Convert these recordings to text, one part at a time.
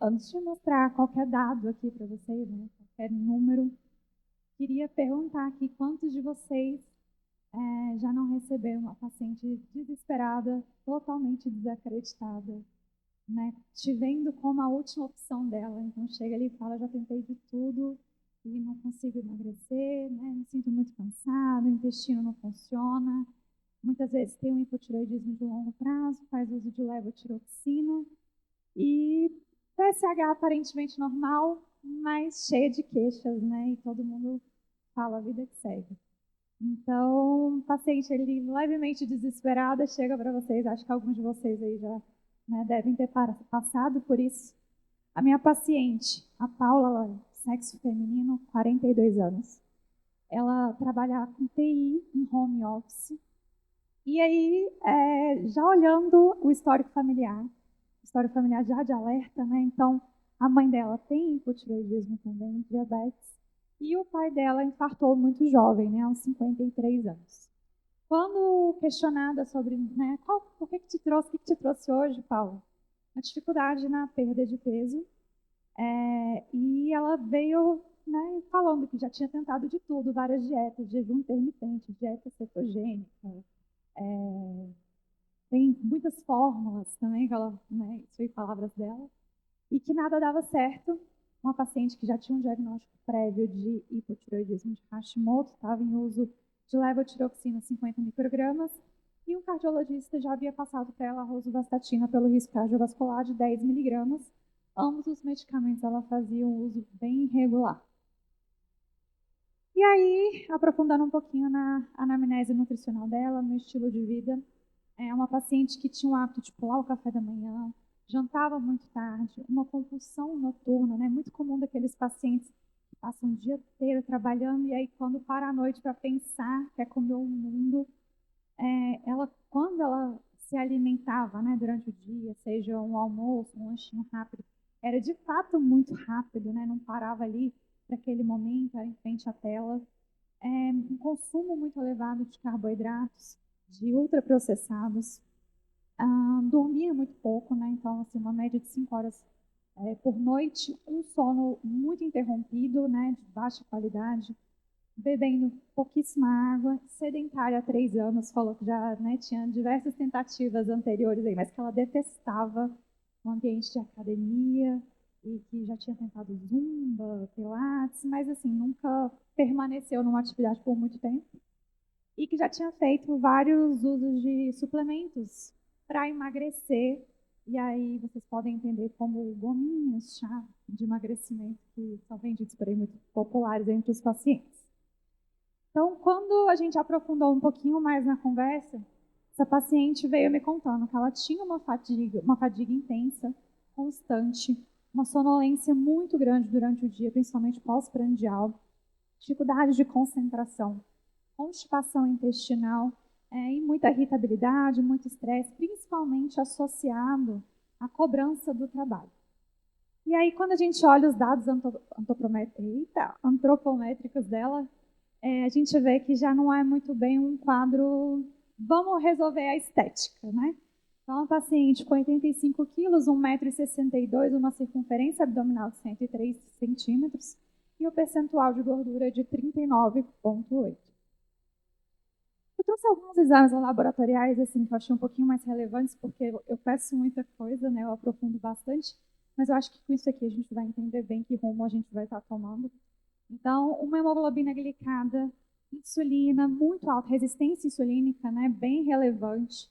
Antes de mostrar qualquer dado aqui para vocês, né, qualquer número, queria perguntar aqui quantos de vocês já não receberam uma paciente desesperada, totalmente desacreditada, né, te vendo como a última opção dela. Então chega ali e fala, já tentei de tudo e não consigo emagrecer, né, me sinto muito cansado, o intestino não funciona. Muitas vezes tem um hipotireoidismo de longo prazo, faz uso de levotiroxina e TSH aparentemente normal, mas cheia de queixas, né? E todo mundo fala a vida que segue. Então, paciente ali levemente desesperada chega para vocês, acho que alguns de vocês aí já, né, devem ter passado por isso. A minha paciente, a Paula, sexo feminino, 42 anos. Ela trabalha com TI em home office. E aí, já olhando o histórico familiar já de alerta, né? Então, a mãe dela tem hipotireoidismo também, diabetes, e o pai dela infartou muito jovem, né, aos 53 anos. Quando questionada sobre, né, por que te trouxe, o que te trouxe hoje, Paulo? A dificuldade na perda de peso, e ela veio, né, falando que já tinha tentado de tudo, várias dietas, jejum intermitente, dieta cetogênica, tem muitas fórmulas também, que ela, né, isso foi palavras dela, e que nada dava certo. Uma paciente que já tinha um diagnóstico prévio de hipotireoidismo de Hashimoto, estava em uso de levotiroxina 50 microgramas, e um cardiologista já havia passado para ela a rosuvastatina pelo risco cardiovascular de 10 miligramas. Ambos os medicamentos ela fazia um uso bem irregular. E aí, aprofundando um pouquinho na anamnese nutricional dela, no estilo de vida, é uma paciente que tinha o hábito de pular o café da manhã, jantava muito tarde, uma compulsão noturna, né? Muito comum daqueles pacientes que passam o dia inteiro trabalhando e aí quando para a noite para pensar, quer comer o mundo, quando ela se alimentava, né, durante o dia, seja um almoço, um lanchinho rápido, era de fato muito rápido, né? Não parava ali para aquele momento, era em frente à tela. Um consumo muito elevado de carboidratos, de ultraprocessados, dormia muito pouco, né? Então, assim, uma média de 5 horas por noite, um sono muito interrompido, né? De baixa qualidade, bebendo pouquíssima água, sedentária há 3 anos, falou que já, né, tinha diversas tentativas anteriores aí, mas que ela detestava o ambiente de academia e que já tinha tentado zumba, pilates, mas assim, nunca permaneceu numa atividade por muito tempo e que já tinha feito vários usos de suplementos para emagrecer. E aí vocês podem entender como gominhos, chá de emagrecimento, que são vendidos por aí muito populares entre os pacientes. Então, quando a gente aprofundou um pouquinho mais na conversa, essa paciente veio me contando que ela tinha uma fadiga intensa, constante, uma sonolência muito grande durante o dia, principalmente pós-prandial, dificuldade de concentração, constipação intestinal, e muita irritabilidade, muito estresse, principalmente associado à cobrança do trabalho. E aí, quando a gente olha os dados antropométricos dela, a gente vê que já não é muito bem um quadro, vamos resolver a estética, né? Então, uma paciente com 85 quilos, 1,62 m, uma circunferência abdominal de 103 centímetros e o percentual de gordura de 39,8. Eu trouxe alguns exames laboratoriais, assim, que eu achei um pouquinho mais relevantes, porque eu peço muita coisa, né? Eu aprofundo bastante, mas eu acho que com isso aqui a gente vai entender bem que rumo a gente vai estar tomando. Então, uma hemoglobina glicada, insulina muito alta, resistência insulínica, né, bem relevante,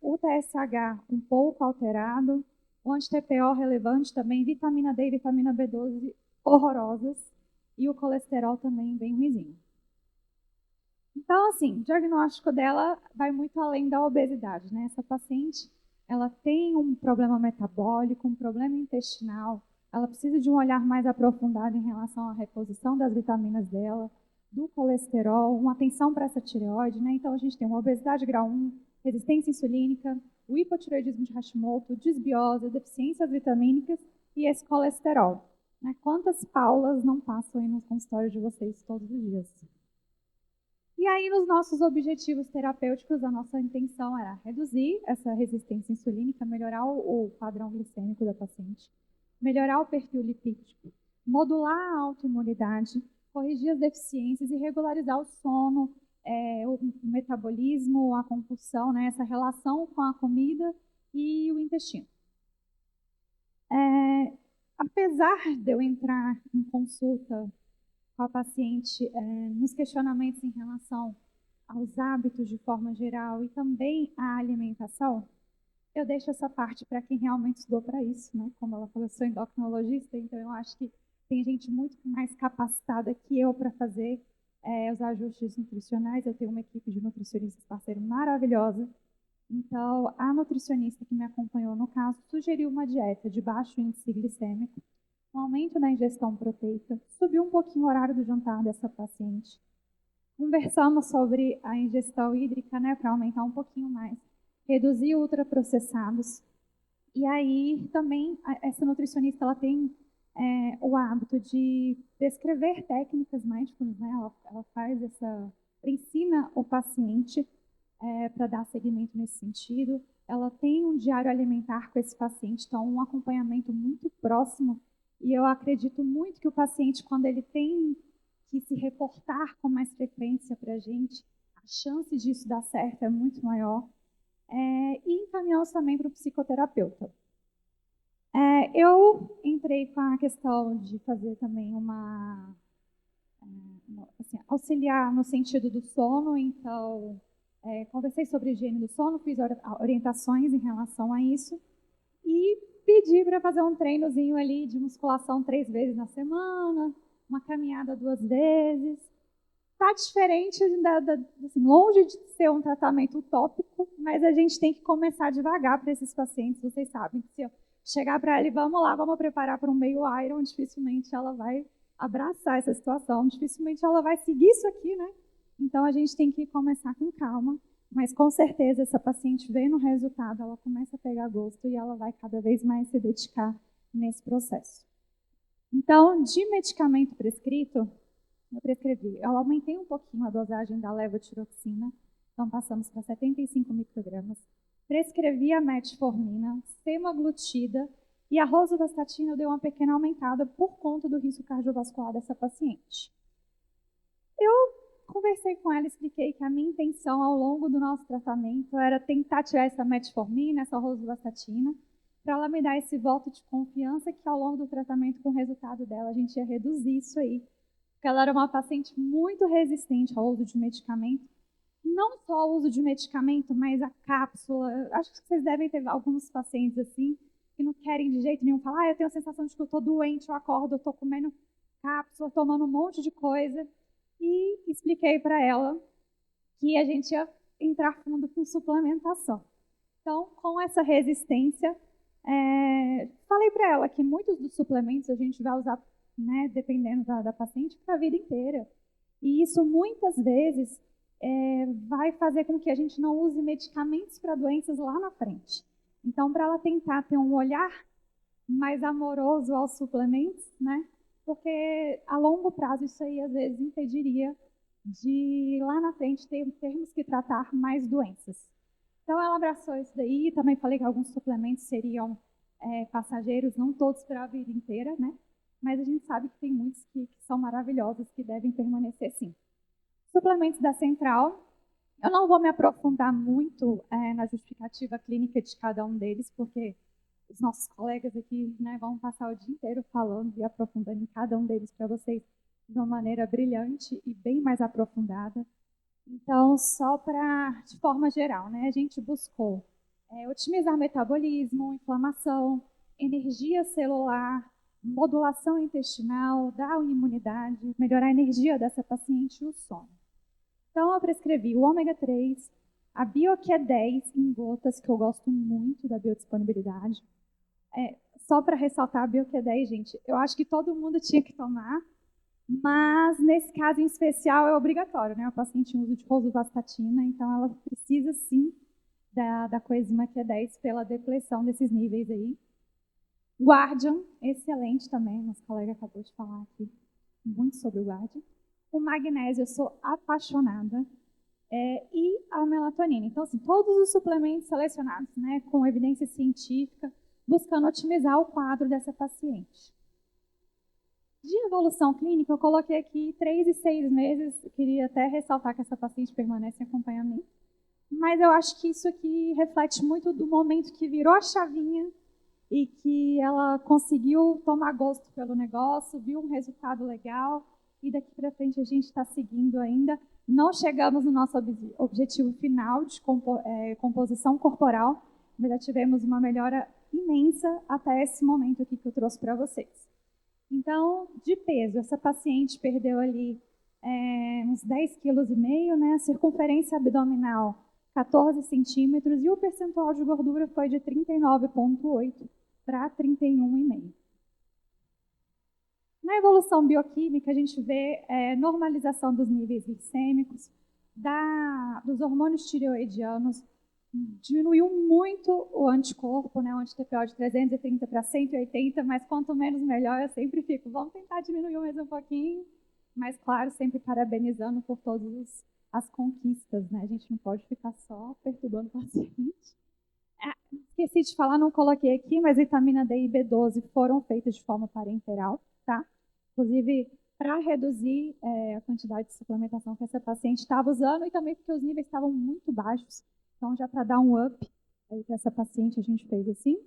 o TSH um pouco alterado, o anti-TPO relevante também, vitamina D e vitamina B12 horrorosas, e o colesterol também bem ruimzinho. Então, assim, o diagnóstico dela vai muito além da obesidade, né? Essa paciente, ela tem um problema metabólico, um problema intestinal, ela precisa de um olhar mais aprofundado em relação à reposição das vitaminas dela, do colesterol, uma atenção para essa tireoide, né? Então, a gente tem uma obesidade grau 1, resistência insulínica, o hipotireoidismo de Hashimoto, disbiose, deficiências vitamínicas e esse colesterol. Né? Quantas Paulas não passam aí no consultório de vocês todos os dias? E aí, nos nossos objetivos terapêuticos, a nossa intenção era reduzir essa resistência insulínica, melhorar o padrão glicêmico da paciente, melhorar o perfil lipídico, modular a autoimunidade, corrigir as deficiências e regularizar o sono, o metabolismo, a compulsão, né, essa relação com a comida e o intestino. Apesar de eu entrar em consulta com a paciente nos questionamentos em relação aos hábitos de forma geral e também à alimentação, eu deixo essa parte para quem realmente estudou para isso, né? Como ela falou, eu sou endocrinologista, então eu acho que tem gente muito mais capacitada que eu para fazer os ajustes nutricionais. Eu tenho uma equipe de nutricionistas parceiro maravilhosa. Então, a nutricionista que me acompanhou no caso sugeriu uma dieta de baixo índice glicêmico, um aumento na ingestão proteica, subiu um pouquinho o horário do jantar dessa paciente. Conversamos sobre a ingestão hídrica, né, para aumentar um pouquinho mais, reduzir ultraprocessados. E aí também essa nutricionista ela tem o hábito de prescrever técnicas mindfulness, né? Ela faz ensina o paciente para dar seguimento nesse sentido. Ela tem um diário alimentar com esse paciente, então um acompanhamento muito próximo. E eu acredito muito que o paciente, quando ele tem que se reportar com mais frequência para a gente, a chance disso dar certo é muito maior. E encaminhamos também para o psicoterapeuta. Eu entrei com a questão de fazer também assim, auxiliar no sentido do sono, então conversei sobre higiene do sono, fiz orientações em relação a isso e pedi para fazer um treinozinho ali de musculação 3 vezes na semana, uma caminhada 2 vezes. Está diferente, assim, longe de ser um tratamento utópico, mas a gente tem que começar devagar para esses pacientes. Vocês sabem que se eu chegar para ele, vamos lá, vamos preparar para um meio Iron, dificilmente ela vai abraçar essa situação, dificilmente ela vai seguir isso aqui, né? Então a gente tem que começar com calma, mas com certeza essa paciente vendo o resultado, ela começa a pegar gosto e ela vai cada vez mais se dedicar nesse processo. Então, de medicamento prescrito, eu aumentei um pouquinho a dosagem da levotiroxina, então passamos para 75 microgramas. Prescrevi a metformina, semaglutida e a rosuvastatina eu dei uma pequena aumentada por conta do risco cardiovascular dessa paciente. Eu conversei com ela, expliquei que a minha intenção ao longo do nosso tratamento era tentar tirar essa metformina, essa rosuvastatina, para ela me dar esse voto de confiança que ao longo do tratamento, com o resultado dela, a gente ia reduzir isso aí. Porque ela era uma paciente muito resistente ao uso de medicamento. Não só o uso de medicamento, mas a cápsula. Acho que vocês devem ter alguns pacientes assim, que não querem de jeito nenhum falar, eu tenho a sensação de que eu estou doente, eu acordo, eu estou comendo cápsula, tomando um monte de coisa. E expliquei para ela que a gente ia entrar fundo com suplementação. Então, com essa resistência, falei para ela que muitos dos suplementos a gente vai usar, né, dependendo da paciente, para a vida inteira. E isso, muitas vezes, vai fazer com que a gente não use medicamentos para doenças lá na frente. Então, para ela tentar ter um olhar mais amoroso aos suplementos, né, porque a longo prazo isso aí, às vezes, impediria de, lá na frente, termos que tratar mais doenças. Então, ela abraçou isso daí. Também falei que alguns suplementos seriam passageiros, não todos para a vida inteira, né? Mas a gente sabe que tem muitos que são maravilhosos, que devem permanecer sim. Suplementos da Central. Eu não vou me aprofundar muito na justificativa clínica de cada um deles, porque os nossos colegas aqui, né, vão passar o dia inteiro falando e aprofundando em cada um deles para vocês de uma maneira brilhante e bem mais aprofundada. Então, só de forma geral, né, a gente buscou otimizar metabolismo, inflamação, energia celular, modulação intestinal, dar imunidade, melhorar a energia dessa paciente e o sono. Então, eu prescrevi o ômega 3, a BioQ10 em gotas, que eu gosto muito da biodisponibilidade. Só para ressaltar a BioQ10, gente, eu acho que todo mundo tinha que tomar, mas nesse caso em especial é obrigatório, né? O paciente usa de rosuvastatina, então ela precisa sim da coenzima Q10 pela depleção desses níveis aí. Guardian, excelente também, nosso colega acabou de falar aqui muito sobre o Guardian. O magnésio, eu sou apaixonada. E a melatonina. Então, assim, todos os suplementos selecionados, né, com evidência científica, buscando otimizar o quadro dessa paciente. De evolução clínica, eu coloquei aqui 3 e 6 meses. Eu queria até ressaltar que essa paciente permanece em acompanhamento. Mas eu acho que isso aqui reflete muito do momento que virou a chavinha e que ela conseguiu tomar gosto pelo negócio, viu um resultado legal, e daqui para frente a gente está seguindo ainda. Não chegamos no nosso objetivo final de composição corporal, mas já tivemos uma melhora imensa até esse momento aqui que eu trouxe para vocês. Então, de peso, essa paciente perdeu ali uns 10,5 kg, né? A circunferência abdominal 14 centímetros e o percentual de gordura foi de 39,8 para 31,5. Na evolução bioquímica, a gente vê normalização dos níveis glicêmicos, dos hormônios tireoidianos, diminuiu muito o anticorpo, né, o anti-TPO de 330 para 180, mas quanto menos melhor, eu sempre fico, vamos tentar diminuir mais um pouquinho, mas claro, sempre parabenizando por todas as conquistas, né, a gente não pode ficar só perturbando o paciente. Esqueci de falar, não coloquei aqui, mas vitamina D e B12 foram feitas de forma parenteral, tá? Inclusive, para reduzir a quantidade de suplementação que essa paciente estava usando e também porque os níveis estavam muito baixos. Então, já para dar um up para essa paciente, a gente fez assim.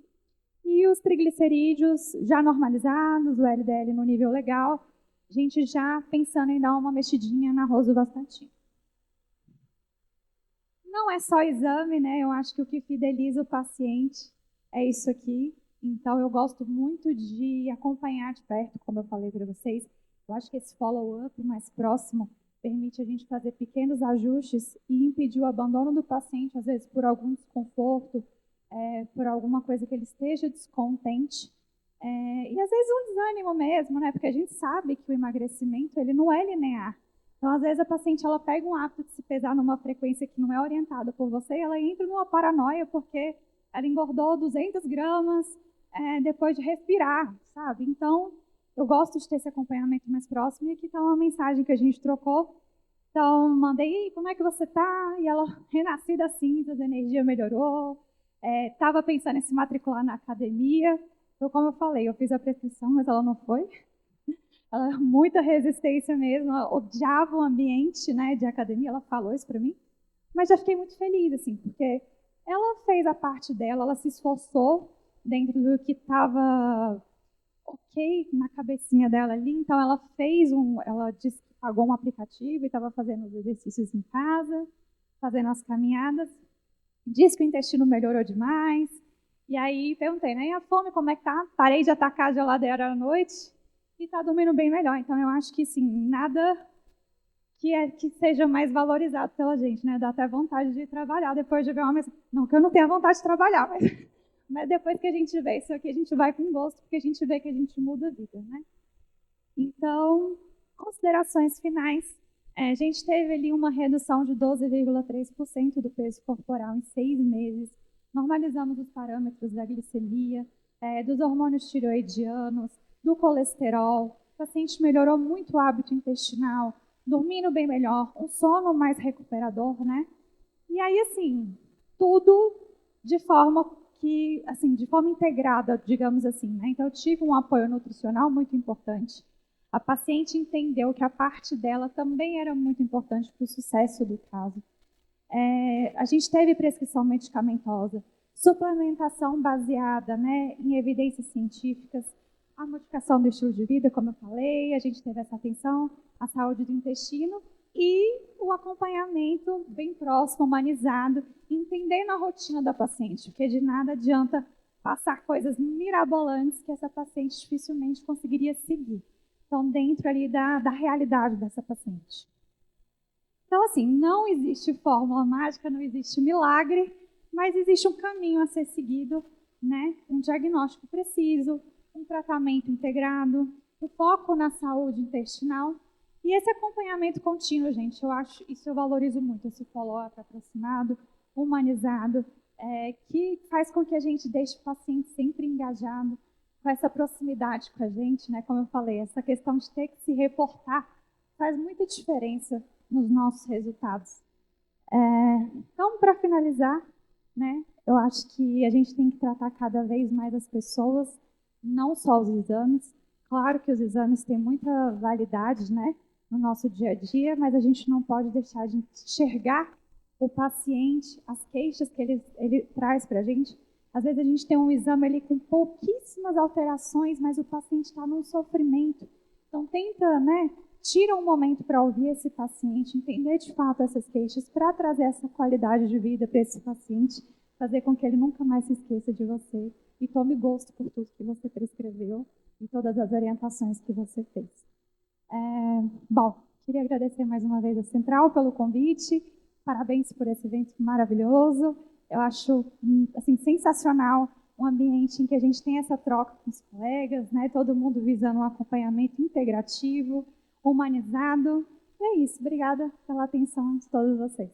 E os triglicerídeos já normalizados, o LDL no nível legal, a gente já pensando em dar uma mexidinha na rosuvastatina. Não é só exame, né? Eu acho que o que fideliza o paciente é isso aqui. Então, eu gosto muito de acompanhar de perto, como eu falei para vocês. Eu acho que esse follow-up mais próximo permite a gente fazer pequenos ajustes e impedir o abandono do paciente, às vezes por algum desconforto, por alguma coisa que ele esteja descontente. E às vezes um desânimo mesmo, né? Porque a gente sabe que o emagrecimento ele não é linear. Então, às vezes, a paciente ela pega um hábito de se pesar numa frequência que não é orientada por você e ela entra numa paranoia porque ela engordou 200 gramas depois de respirar, sabe? Então, eu gosto de ter esse acompanhamento mais próximo e aqui está uma mensagem que a gente trocou. Então, mandei, como é que você está? E ela, renasci das cinzas, a energia melhorou. Estava pensando em se matricular na academia. Então, como eu falei, eu fiz a prescrição, mas ela não foi. Ela, muita resistência mesmo, ela odiava o ambiente, né, de academia, ela falou isso para mim, mas já fiquei muito feliz, assim, porque ela fez a parte dela, ela se esforçou dentro do que estava ok na cabecinha dela ali, então ela ela disse que pagou um aplicativo e estava fazendo os exercícios em casa, fazendo as caminhadas, disse que o intestino melhorou demais, e aí perguntei, né, e a fome como é que tá? Parei de atacar a geladeira à noite, e está dormindo bem melhor. Então, eu acho que, sim, nada que seja mais valorizado pela gente, né? Dá até vontade de trabalhar depois de ver uma mensagem. Não que eu não tenha vontade de trabalhar, mas depois que a gente vê isso aqui, a gente vai com gosto, porque a gente vê que a gente muda a vida, né? Então, considerações finais. A gente teve ali uma redução de 12,3% do peso corporal em 6 meses. Normalizamos os parâmetros da glicemia, dos hormônios tireoidianos, do colesterol. O paciente melhorou muito o hábito intestinal, dormindo bem melhor, um sono mais recuperador, né? E aí, assim, tudo de forma de forma integrada, digamos assim, né? Então, eu tive um apoio nutricional muito importante. A paciente entendeu que a parte dela também era muito importante para o sucesso do caso. A gente teve prescrição medicamentosa, suplementação baseada, né, em evidências científicas, a modificação do estilo de vida, como eu falei, a gente teve essa atenção à saúde do intestino e o acompanhamento bem próximo, humanizado, entendendo a rotina da paciente, porque de nada adianta passar coisas mirabolantes que essa paciente dificilmente conseguiria seguir. Então, dentro ali da realidade dessa paciente. Então, assim, não existe fórmula mágica, não existe milagre, mas existe um caminho a ser seguido, né? Um diagnóstico preciso, um tratamento integrado, o foco na saúde intestinal e esse acompanhamento contínuo, gente. Isso eu valorizo muito, esse follow-up aproximado, humanizado, que faz com que a gente deixe o paciente sempre engajado, com essa proximidade com a gente, né? Como eu falei, essa questão de ter que se reportar, faz muita diferença nos nossos resultados. Então, para finalizar, né, eu acho que a gente tem que tratar cada vez mais as pessoas, não só os exames. Claro que os exames têm muita validade, né, no nosso dia a dia, mas a gente não pode deixar de enxergar o paciente, as queixas que ele traz para a gente. Às vezes a gente tem um exame ali com pouquíssimas alterações, mas o paciente está num sofrimento. Então tenta, né, tira um momento para ouvir esse paciente, entender de fato essas queixas, para trazer essa qualidade de vida para esse paciente, fazer com que ele nunca mais se esqueça de você e tome gosto por tudo que você prescreveu e todas as orientações que você fez. Bom, queria agradecer mais uma vez a Central pelo convite, parabéns por esse evento maravilhoso. Eu acho assim, sensacional um ambiente em que a gente tem essa troca com os colegas, né? Todo mundo visando um acompanhamento integrativo, humanizado. E é isso. Obrigada pela atenção de todos vocês.